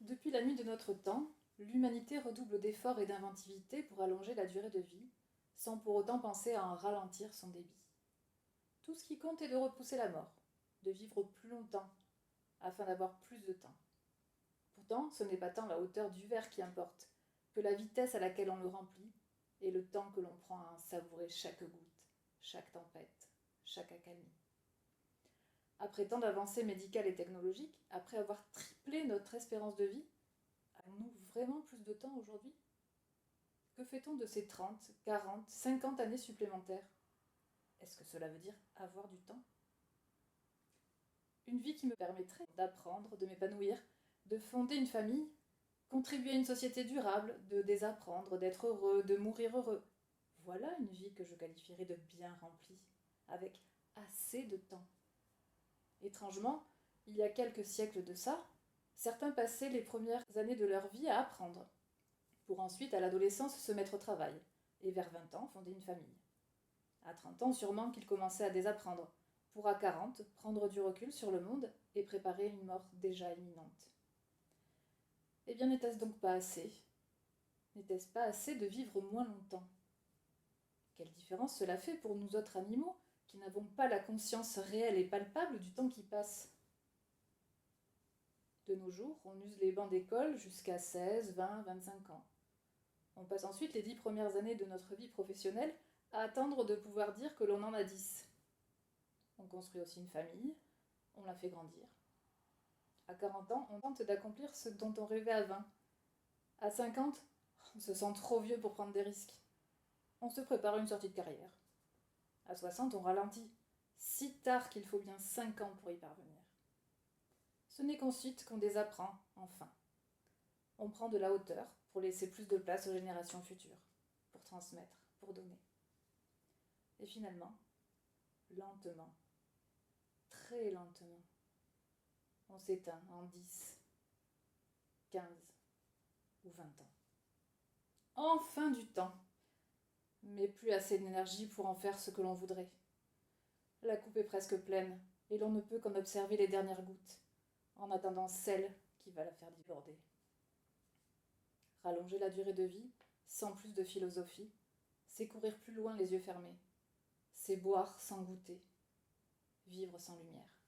Depuis la nuit de notre temps, l'humanité redouble d'efforts et d'inventivité pour allonger la durée de vie, sans pour autant penser à en ralentir son débit. Tout ce qui compte est de repousser la mort, de vivre plus longtemps, afin d'avoir plus de temps. Pourtant, ce n'est pas tant la hauteur du verre qui importe, que la vitesse à laquelle on le remplit, et le temps que l'on prend à en savourer chaque goutte, chaque tempête, chaque accalmie. Après tant d'avancées médicales et technologiques, après avoir triplé notre espérance de vie, avons-nous vraiment plus de temps aujourd'hui? Que fait-on de ces 30, 40, 50 années supplémentaires? Est-ce que cela veut dire avoir du temps? Une vie qui me permettrait d'apprendre, de m'épanouir, de fonder une famille, contribuer à une société durable, de désapprendre, d'être heureux, de mourir heureux. Voilà une vie que je qualifierais de bien remplie, avec assez de temps. Étrangement, il y a quelques siècles de ça, certains passaient les premières années de leur vie à apprendre, pour ensuite, à l'adolescence, se mettre au travail, et vers 20 ans, fonder une famille. À 30 ans, sûrement qu'ils commençaient à désapprendre, pour à 40, prendre du recul sur le monde et préparer une mort déjà imminente. Eh bien, n'était-ce donc pas assez? N'était-ce pas assez de vivre moins longtemps? Quelle différence cela fait pour nous autres animaux, qui n'avons pas la conscience réelle et palpable du temps qui passe? De nos jours, on use les bancs d'école jusqu'à 16, 20, 25 ans. On passe ensuite les 10 premières années de notre vie professionnelle à attendre de pouvoir dire que l'on en a 10. On construit aussi une famille, on la fait grandir. À 40 ans, on tente d'accomplir ce dont on rêvait à 20. À 50, on se sent trop vieux pour prendre des risques. On se prépare à une sortie de carrière. À 60, on ralentit, si tard qu'il faut bien 5 ans pour y parvenir. Ce n'est qu'ensuite qu'on désapprend, enfin. On prend de la hauteur pour laisser plus de place aux générations futures, pour transmettre, pour donner. Et finalement, lentement, très lentement, on s'éteint en 10, 15 ou 20 ans. Enfin du temps, mais plus assez d'énergie pour en faire ce que l'on voudrait. La coupe est presque pleine, et l'on ne peut qu'en observer les dernières gouttes, en attendant celle qui va la faire déborder. Rallonger la durée de vie, sans plus de philosophie, c'est courir plus loin les yeux fermés, c'est boire sans goûter, vivre sans lumière.